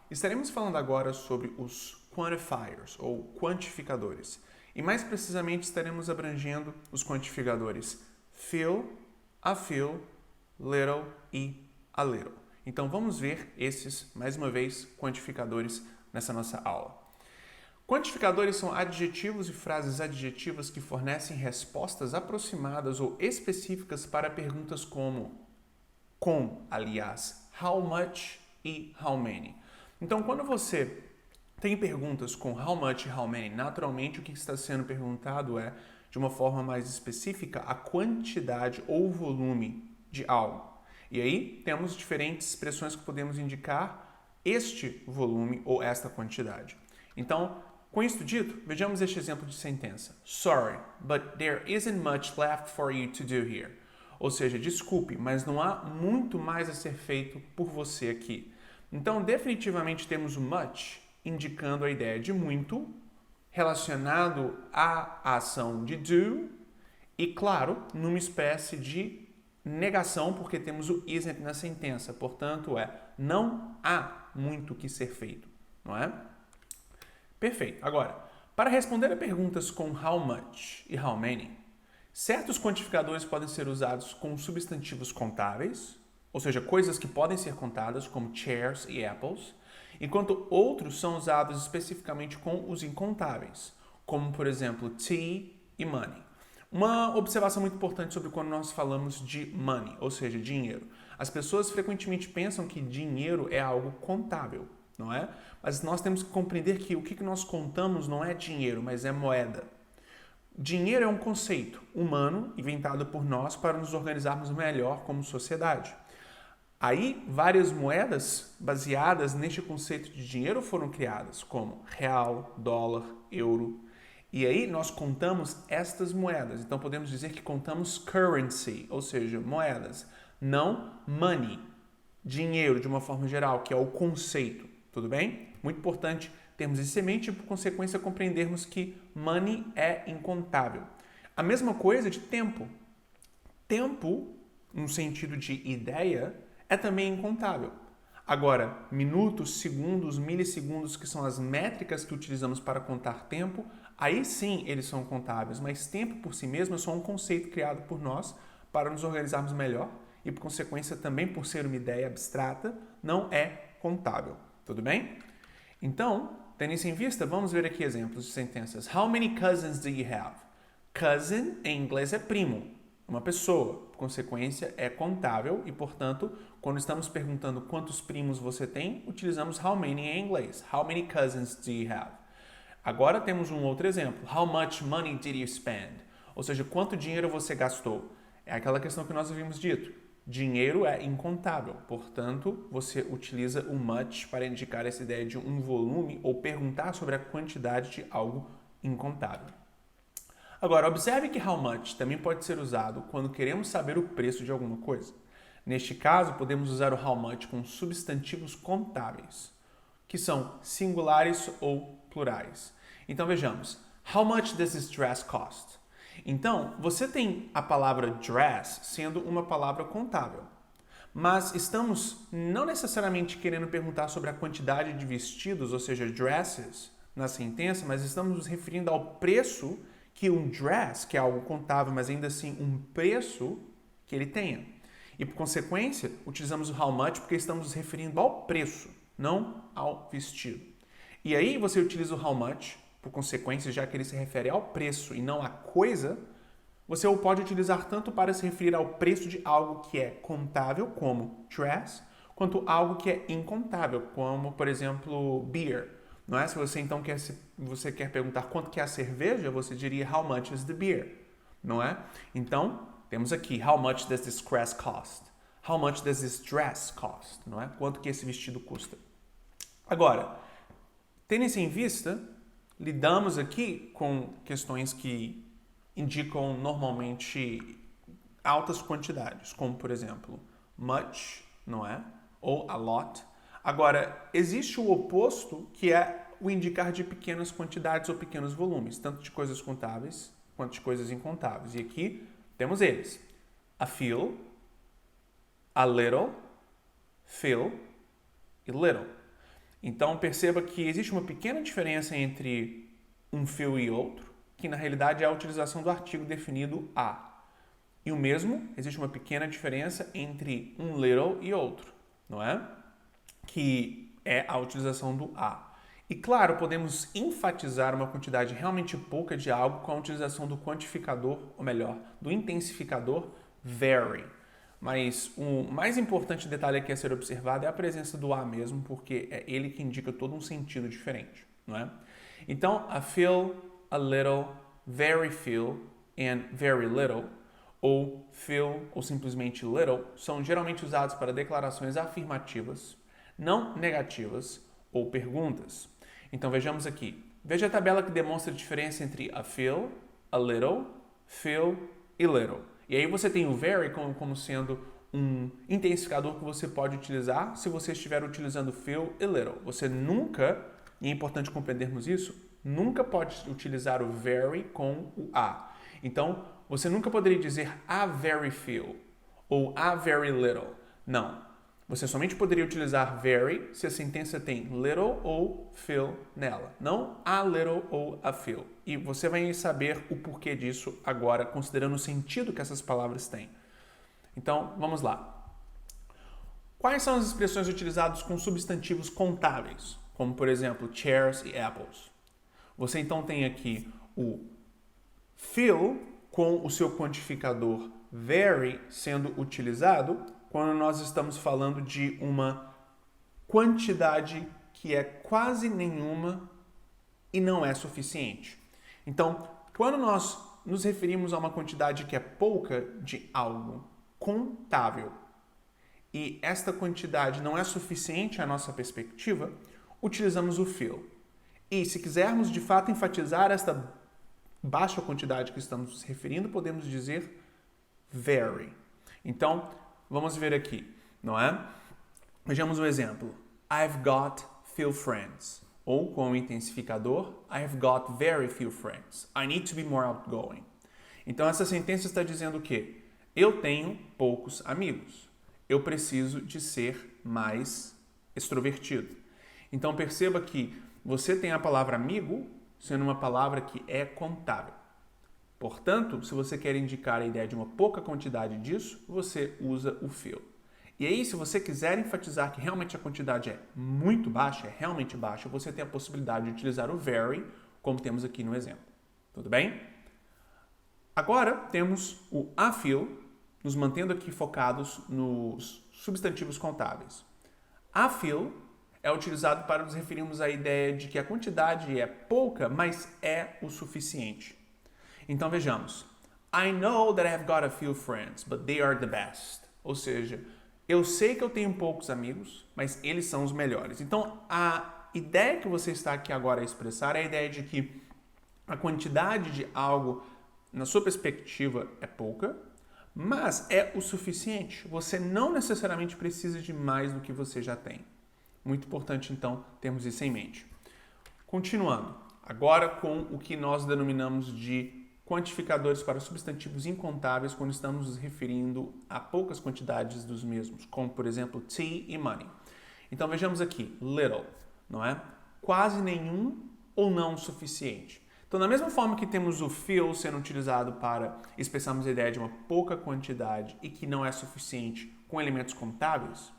Estaremos falando agora sobre os quantifiers, ou quantificadores. E mais precisamente estaremos abrangendo os quantificadores feel, a feel, little e a little. Então vamos ver esses, mais uma vez, quantificadores nessa nossa aula. Quantificadores são adjetivos e frases adjetivas que fornecem respostas aproximadas ou específicas para perguntas como aliás, how much e how many. Então, quando você tem perguntas com how much e how many, naturalmente o que está sendo perguntado é, de uma forma mais específica, a quantidade ou volume de algo. E aí temos diferentes expressões que podemos indicar este volume ou esta quantidade. Então, com isto dito, vejamos este exemplo de sentença. Sorry, but there isn't much left for you to do here. Ou seja, desculpe, mas não há muito mais a ser feito por você aqui. Então, definitivamente temos o much indicando a ideia de muito, relacionado à ação de do, e claro, numa espécie de negação, porque temos o isn't na sentença. Portanto, não há muito que ser feito, não é? Perfeito. Agora, para responder a perguntas com how much e how many, certos quantificadores podem ser usados com substantivos contáveis, ou seja, coisas que podem ser contadas, como chairs e apples, enquanto outros são usados especificamente com os incontáveis, como, por exemplo, tea e money. Uma observação muito importante sobre quando nós falamos de money, ou seja, dinheiro. As pessoas frequentemente pensam que dinheiro é algo contável, não é? Mas nós temos que compreender que o que nós contamos não é dinheiro, mas é moeda. Dinheiro é um conceito humano inventado por nós para nos organizarmos melhor como sociedade. Aí, várias moedas baseadas neste conceito de dinheiro foram criadas, como real, dólar, euro. E aí nós contamos estas moedas. Então podemos dizer que contamos currency, ou seja, moedas, não money, dinheiro de uma forma geral, que é o conceito. Tudo bem? Muito importante termos isso em mente e, por consequência, compreendermos que money é incontável. A mesma coisa de tempo. Tempo, no sentido de ideia, é também incontável. Agora, minutos, segundos, milissegundos, que são as métricas que utilizamos para contar tempo, aí sim eles são contáveis, mas tempo por si mesmo é só um conceito criado por nós para nos organizarmos melhor e, por consequência, também por ser uma ideia abstrata, não é contável. Tudo bem? Então, tendo isso em vista, vamos ver aqui exemplos de sentenças. How many cousins do you have? Cousin, em inglês, é primo, uma pessoa. Por consequência, é contável e, portanto, quando estamos perguntando quantos primos você tem, utilizamos how many em inglês. How many cousins do you have? Agora temos um outro exemplo. How much money did you spend? Ou seja, quanto dinheiro você gastou? É aquela questão que nós havíamos dito. Dinheiro é incontável, portanto, você utiliza o much para indicar essa ideia de um volume ou perguntar sobre a quantidade de algo incontável. Agora, observe que how much também pode ser usado quando queremos saber o preço de alguma coisa. Neste caso, podemos usar o how much com substantivos contáveis, que são singulares ou plurais. Então, vejamos. How much does this dress cost? Então, você tem a palavra dress sendo uma palavra contável. Mas estamos não necessariamente querendo perguntar sobre a quantidade de vestidos, ou seja, dresses, na sentença, mas estamos nos referindo ao preço que um dress, que é algo contável, mas ainda assim um preço que ele tenha. E, por consequência, utilizamos o how much porque estamos nos referindo ao preço, não ao vestido. E aí você utiliza o how much, por consequência, já que ele se refere ao preço e não à coisa, você o pode utilizar tanto para se referir ao preço de algo que é contável, como dress, quanto algo que é incontável, como, por exemplo, beer. Não é? Se você então quer perguntar quanto que é a cerveja, você diria how much is the beer, não é? Então, temos aqui how much does this dress cost? How much does this dress cost? Não é? Quanto que esse vestido custa? Agora, tendo isso em vista, lidamos aqui com questões que indicam normalmente altas quantidades, como por exemplo, much, não é? Ou a lot. Agora, existe o oposto, que é o indicar de pequenas quantidades ou pequenos volumes, tanto de coisas contáveis quanto de coisas incontáveis. E aqui temos eles: a few, a little, fill e little. Então, perceba que existe uma pequena diferença entre um fill e outro, que na realidade é a utilização do artigo definido a. E o mesmo, existe uma pequena diferença entre um little e outro, não é? Que é a utilização do a. E claro, podemos enfatizar uma quantidade realmente pouca de algo com a utilização do quantificador, ou melhor, do intensificador very. Mas o mais importante detalhe aqui a ser observado é a presença do a mesmo, porque é ele que indica todo um sentido diferente, não é? Então, a few, a little, very few and very little, ou few ou simplesmente little, são geralmente usados para declarações afirmativas, não negativas ou perguntas. Então vejamos aqui. Veja a tabela que demonstra a diferença entre a few, a little, few e little. E aí você tem o very como sendo um intensificador que você pode utilizar se você estiver utilizando few e little. Você nunca, e é importante compreendermos isso, nunca pode utilizar o very com o a. Então, você nunca poderia dizer a very few ou a very little. Não. Você somente poderia utilizar very se a sentença tem little ou few nela, não a little ou a few. E você vai saber o porquê disso agora, considerando o sentido que essas palavras têm. Então, vamos lá. Quais são as expressões utilizadas com substantivos contáveis, como, por exemplo, chairs e apples? Você então tem aqui o few com o seu quantificador very sendo utilizado quando nós estamos falando de uma quantidade que é quase nenhuma e não é suficiente. Então, quando nós nos referimos a uma quantidade que é pouca de algo contável e esta quantidade não é suficiente à nossa perspectiva, utilizamos o few. E se quisermos de fato enfatizar esta baixa quantidade que estamos nos referindo, podemos dizer very. Então, vamos ver aqui, não é? Vejamos um exemplo. I've got few friends. Ou com o intensificador, I've got very few friends. I need to be more outgoing. Então, essa sentença está dizendo o quê? Eu tenho poucos amigos. Eu preciso de ser mais extrovertido. Então, perceba que você tem a palavra amigo sendo uma palavra que é contável. Portanto, se você quer indicar a ideia de uma pouca quantidade disso, você usa o few. E aí, se você quiser enfatizar que realmente a quantidade é muito baixa, é realmente baixa, você tem a possibilidade de utilizar o very, como temos aqui no exemplo. Tudo bem? Agora, temos o a few, nos mantendo aqui focados nos substantivos contáveis. A few é utilizado para nos referirmos à ideia de que a quantidade é pouca, mas é o suficiente. Então vejamos. I know that I've got a few friends, but they are the best. Ou seja, eu sei que eu tenho poucos amigos, mas eles são os melhores. Então a ideia que você está aqui agora a expressar é a ideia de que a quantidade de algo, na sua perspectiva, é pouca, mas é o suficiente. Você não necessariamente precisa de mais do que você já tem. Muito importante, então, termos isso em mente. Continuando, agora com o que nós denominamos de quantificadores para substantivos incontáveis quando estamos nos referindo a poucas quantidades dos mesmos, como, por exemplo, tea e money. Então, vejamos aqui, little, não é? Quase nenhum ou não o suficiente. Então, da mesma forma que temos o few sendo utilizado para expressarmos a ideia de uma pouca quantidade e que não é suficiente com elementos contáveis,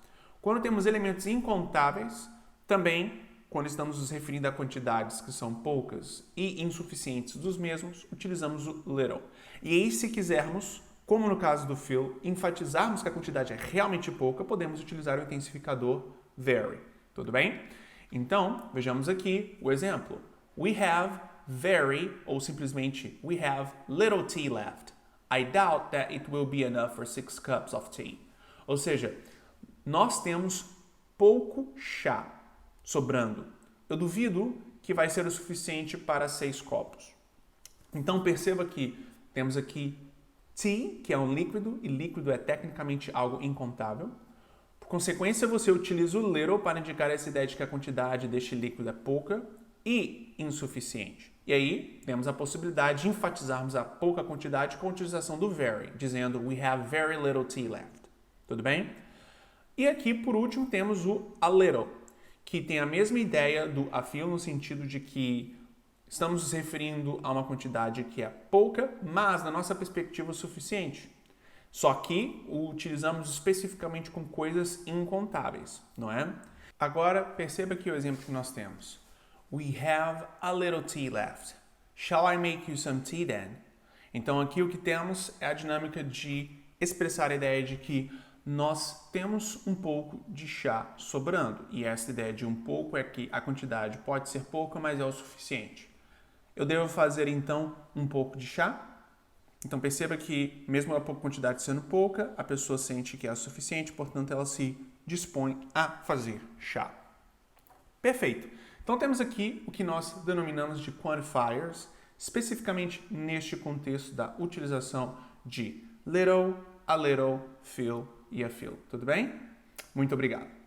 quando temos elementos incontáveis, também, quando estamos nos referindo a quantidades que são poucas e insuficientes dos mesmos, utilizamos o little. E aí, se quisermos, como no caso do few, enfatizarmos que a quantidade é realmente pouca, podemos utilizar o intensificador very. Tudo bem? Então, vejamos aqui o exemplo. We have very, ou simplesmente, we have little tea left. I doubt that it will be enough for 6 cups of tea. Ou seja, nós temos pouco chá sobrando. Eu duvido que vai ser o suficiente para 6 copos. Então perceba que temos aqui tea, que é um líquido, e líquido é tecnicamente algo incontável. Por consequência, você utiliza o little para indicar essa ideia de que a quantidade deste líquido é pouca e insuficiente. E aí, temos a possibilidade de enfatizarmos a pouca quantidade com a utilização do very, dizendo we have very little tea left. Tudo bem? E aqui, por último, temos o a little, que tem a mesma ideia do a fill no sentido de que estamos nos referindo a uma quantidade que é pouca, mas na nossa perspectiva o suficiente. Só que o utilizamos especificamente com coisas incontáveis, não é? Agora, perceba aqui o exemplo que nós temos. We have a little tea left. Shall I make you some tea then? Então aqui o que temos é a dinâmica de expressar a ideia de que nós temos um pouco de chá sobrando. E essa ideia de um pouco é que a quantidade pode ser pouca, mas é o suficiente. Eu devo fazer então um pouco de chá? Então perceba que, mesmo a quantidade sendo pouca, a pessoa sente que é o suficiente, portanto ela se dispõe a fazer chá. Perfeito! Então temos aqui o que nós denominamos de quantifiers, especificamente neste contexto da utilização de little, a little, fill e a fill. Tudo bem? Muito obrigado!